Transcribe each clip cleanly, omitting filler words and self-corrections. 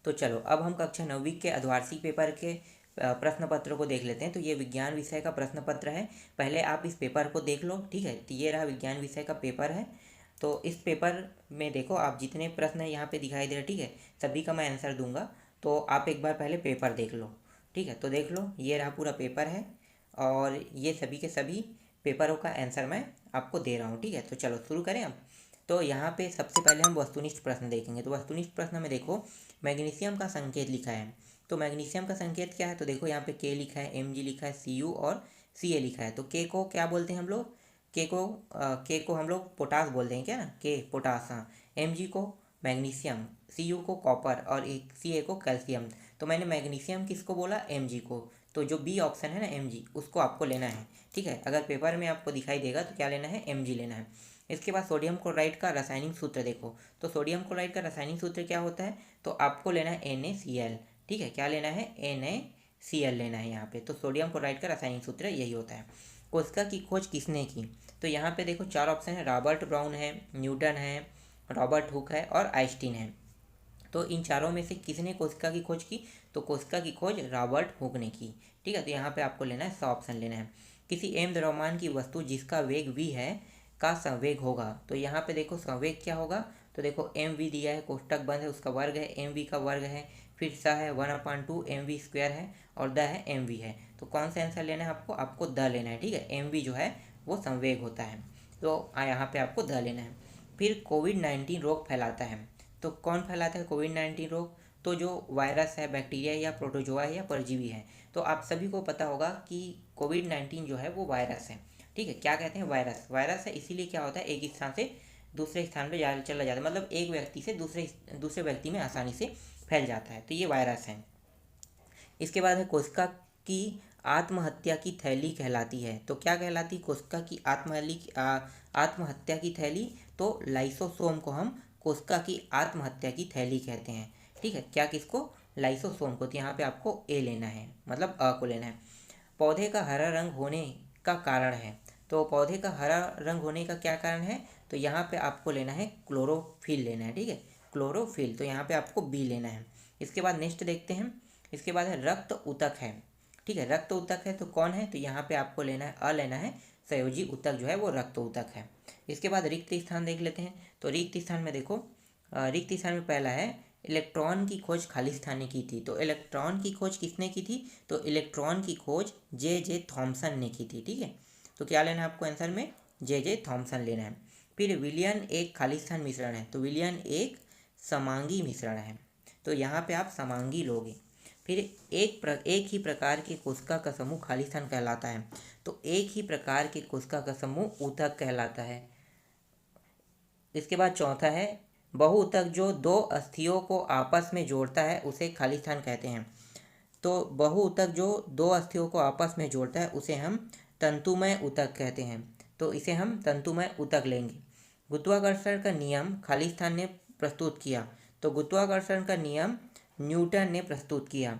तो चलो अब हम कक्षा 9वीं के अर्धवार्षिक पेपर के प्रश्न पत्र को देख लेते हैं। तो ये विज्ञान विषय का प्रश्न पत्र है, पहले आप इस पेपर को देख लो, ठीक है। तो ये रहा विज्ञान विषय का पेपर है। तो इस पेपर में देखो आप जितने प्रश्न यहाँ पे दिखाई दे रहे, ठीक है, सभी का मैं आंसर दूंगा। तो आप एक बार पहले पेपर देख लो, ठीक है। तो देख लो, ये रहा पूरा पेपर है और ये सभी के सभी पेपरों का आंसर मैं आपको दे रहा हूँ, ठीक है। तो चलो शुरू करें अब। तो यहाँ पे सबसे पहले हम वस्तुनिष्ठ प्रश्न देखेंगे। तो वस्तुनिष्ठ प्रश्न में देखो मैग्नीशियम का संकेत लिखा है। तो मैग्नीशियम का संकेत क्या है? तो देखो यहाँ पे के लिखा है, Mg लिखा है, Cu और Ca लिखा है। तो के को क्या बोलते हैं हम लोग? के को हम लोग पोटास बोलते हैं क्या ना, के पोटास, हाँ। Mg को मैग्नीशियम, Cu को कॉपर और Ca को कैल्शियम। तो मैंने मैग्नीशियम किसको बोला? Mg को। तो जो बी ऑप्शन है ना Mg, उसको आपको लेना है, ठीक है। अगर पेपर में आपको दिखाई देगा तो क्या लेना है? Mg लेना है। इसके बाद सोडियम क्लोराइड का रासायनिक सूत्र देखो। तो सोडियम क्लोराइड का रासायनिक सूत्र क्या होता है? तो आपको लेना है NaCl, ठीक है। क्या लेना है? NaCl लेना है यहाँ पे। तो सोडियम क्लोराइड का रासायनिक सूत्र यही होता है। कोशिका की खोज किसने की? तो यहाँ पे देखो 4 ऑप्शन है, रॉबर्ट ब्राउन है, न्यूटन है, रॉबर्ट हुक है और आइंस्टीन है। तो इन चारों में से किसने कोशिका की खोज की? तो कोशिका की खोज रॉबर्ट हुक ने की, ठीक है। तो यहाँ पे आपको लेना है 100 ऑप्शन लेना है। किसी m द्रव्यमान की वस्तु जिसका वेग v है का संवेग होगा। तो यहाँ पे देखो संवेग क्या होगा? तो देखो mv दिया है, कोष्टक बंद है, उसका वर्ग है, mv का वर्ग है, फिर सा है 1/2 mv स्क्वायर है और द है mv है। तो कौन सा आंसर लेना है आपको? आपको द लेना है, ठीक है। mv जो है वो संवेग होता है, तो यहाँ पे आपको द लेना है। फिर कोविड-19 रोग फैलाता है। तो कौन फैलाता है कोविड-19 रोग? तो जो वायरस है, बैक्टीरिया या प्रोटोजोआ है या परजीवी है। तो आप सभी को पता होगा कि कोविड-19 जो है वो वायरस है, ठीक है। क्या कहते हैं? वायरस। वायरस है इसीलिए क्या होता है, एक स्थान से दूसरे स्थान पे चला जाता है, मतलब एक व्यक्ति से दूसरे व्यक्ति में आसानी से फैल जाता है। तो ये वायरस है। इसके बाद है कोशिका की आत्महत्या की थैली कहलाती है। तो क्या कहलाती? कोशिका की आत्महत्या की थैली। तो लाइसोसोम को हम कोशिका की आत्महत्या की थैली कहते हैं, ठीक है। क्या किसको? लाइसोसोम को। तो यहाँ पे आपको ए लेना है, मतलब अ को लेना है। पौधे का हरा रंग होने का कारण है। तो पौधे का हरा रंग होने का क्या कारण है? तो यहाँ पे आपको लेना है क्लोरोफिल लेना है, ठीक है, क्लोरोफिल। तो यहाँ पे आपको बी लेना है। इसके बाद नेक्स्ट देखते हैं। इसके बाद है रक्त ऊतक है, ठीक है। रक्त ऊतक है तो कौन है? तो यहाँ पे आपको लेना है अ लेना है, संयोजी ऊतक जो है वो रक्त ऊतक है। इसके बाद रिक्त स्थान देख लेते हैं। तो रिक्त स्थान में देखो, रिक्त स्थान में पहला है इलेक्ट्रॉन की खोज खाली स्थान ने की थी। तो इलेक्ट्रॉन की खोज किसने की थी? तो इलेक्ट्रॉन की खोज जे थॉमसन ने की थी, ठीक है। तो क्या लेना है आपको आंसर में? जे थॉमसन लेना है। फिर विलियन एक खाली स्थान मिश्रण है। तो विलियन एक समांगी मिश्रण है, तो यहाँ पे आप समांगी लोगे। फिर एक ही प्रकार के कोशिका का समूह खाली स्थान कहलाता है। तो एक ही प्रकार के कोशिका का समूह ऊतक कहलाता है। इसके बाद चौथा है बहुऊतक जो दो अस्थियों को आपस में जोड़ता है उसे खाली स्थान कहते हैं। तो बहुऊतक जो दो अस्थियों को आपस में जोड़ता है उसे हम तंतुमय ऊतक कहते हैं। तो इसे हम तंतुमय ऊतक लेंगे। गुरुत्वाकर्षण का नियम खाली स्थान ने प्रस्तुत किया। तो गुरुत्वाकर्षण का नियम न्यूटन ने प्रस्तुत किया।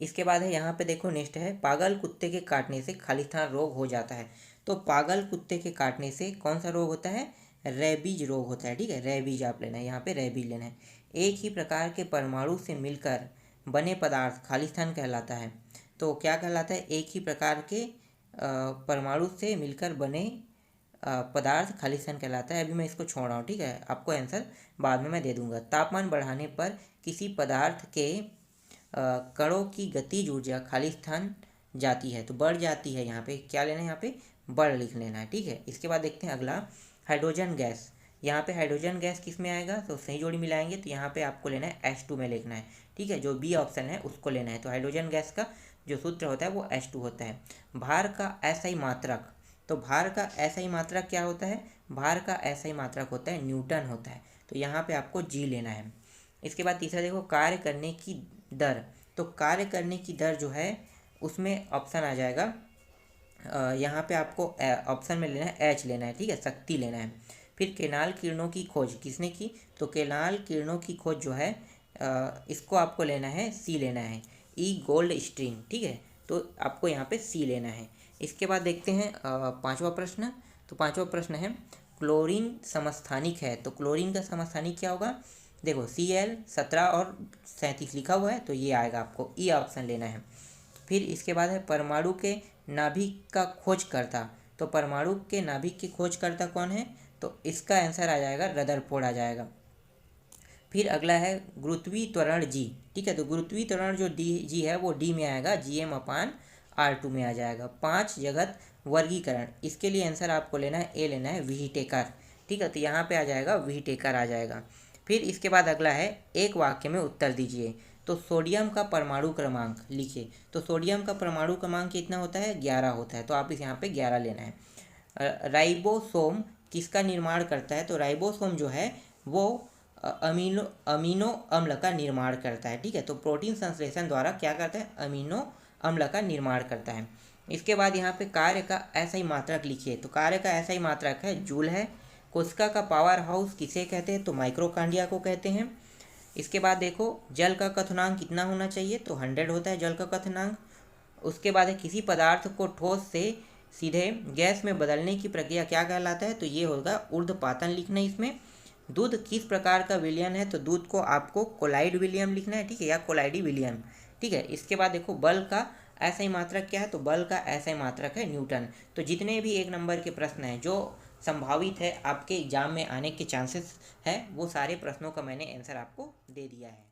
इसके बाद है यहाँ पे देखो नेक्स्ट है पागल कुत्ते के काटने से खाली स्थान रोग हो जाता है। तो पागल कुत्ते के काटने से कौन सा रोग होता है? रेबीज रोग होता है, ठीक है। रेबीज आप लेना है, यहाँ पे रेबीज लेना है। एक ही प्रकार के परमाणु से मिलकर बने पदार्थ खाली स्थान कहलाता है। तो क्या कहलाता है? एक ही प्रकार के परमाणु से मिलकर बने पदार्थ खाली स्थान कहलाता है। अभी मैं इसको छोड़ रहा हूँ, ठीक है, आपको आंसर बाद में मैं दे दूंगा। तापमान बढ़ाने पर किसी पदार्थ के कणों की गतिज ऊर्जा खाली स्थान जाती है, तो बढ़ जाती है। यहाँ पे क्या लेना है? यहाँ पे बढ़ लिख लेना है, ठीक है। इसके बाद देखते हैं अगला हाइड्रोजन गैस। यहाँ पे हाइड्रोजन गैस किस में आएगा? तो सही जोड़ी मिलाएंगे, तो यहाँ पे आपको लेना है H2 में लिखना है, ठीक है। जो बी ऑप्शन है उसको लेना है। तो हाइड्रोजन गैस का जो सूत्र होता है वो H2 होता है। भार का एसआई मात्रक। तो भार का एसआई मात्रक क्या होता है? भार का एसआई मात्रक होता है न्यूटन होता है। तो यहाँ पे आपको जी लेना है। इसके बाद तीसरा देखो कार्य करने की दर। तो कार्य करने की दर जो है उसमें ऑप्शन आ जाएगा, यहाँ पे आपको ऑप्शन में लेना है H लेना है, ठीक है, शक्ति लेना है। फिर केनाल किरणों की खोज किसने की? तो केनाल किरणों की खोज जो है इसको आपको लेना है C लेना है, ई गोल्ड स्ट्रीम, ठीक है। तो आपको यहाँ पे C लेना है। इसके बाद देखते हैं पांचवा प्रश्न। तो पांचवा प्रश्न है क्लोरीन समस्थानिक है। तो क्लोरीन का समस्थानिक क्या होगा? देखो Cl17 और 37 लिखा हुआ है, तो ये आएगा, आपको ई ऑप्शन लेना है। फिर इसके बाद है परमाणु के नाभिक का खोजकर्ता। तो परमाणु के नाभिक की खोजकर्ता कौन है, तो इसका आंसर आ जाएगा रदरफोर्ड आ जाएगा। फिर अगला है गुरुत्वीय त्वरण जी। ठीक है, तो गुरुत्वीय त्वरण जो डी जी है वो डी में आएगा, Gm/R2 में आ जाएगा। 5 जगत वर्गीकरण, इसके लिए आंसर आपको लेना है ए लेना है, व्हीटेकर। ठीक है, तो यहाँ पे आ जाएगा व्हीटेकर आ जाएगा। फिर इसके बाद अगला है एक वाक्य में उत्तर दीजिए। तो सोडियम का परमाणु क्रमांक लिखिए। तो सोडियम का परमाणु क्रमांक कितना होता है, 11 होता है, तो आप इस यहाँ पे 11 लेना है। राइबोसोम किसका निर्माण करता है, तो राइबोसोम जो है वो अमीनो अम्ल का निर्माण करता है। ठीक है, तो प्रोटीन संश्लेषण द्वारा क्या करता है, अमीनो अम्ल का निर्माण करता है। इसके बाद यहाँ पे कार्य का ऐसा ही मात्रक लिखिए। तो कार्य का ऐसा ही मात्रक है जूल है। कोशिका का पावर हाउस किसे कहते हैं, तो माइक्रोकांडिया को कहते हैं। इसके बाद देखो जल का क्वथनांक कितना होना चाहिए, तो 100 होता है जल का क्वथनांक। उसके बाद है किसी पदार्थ को ठोस से सीधे गैस में बदलने की प्रक्रिया क्या कहलाता है, तो ये होगा ऊर्ध्वपातन लिखना है इसमें। दूध किस प्रकार का विलयन है, तो दूध को आपको कोलाइड विलियम लिखना है, ठीक है, या कोलाइडी विलियम। ठीक है, इसके बाद देखो बल का ऐसा ही मात्रक क्या है, तो बल का ऐसा ही मात्रक है न्यूटन। तो जितने भी 1 नंबर के प्रश्न हैं जो संभावित है आपके एग्जाम में आने के चांसेस है, वो सारे प्रश्नों का मैंने आंसर आपको दे दिया है।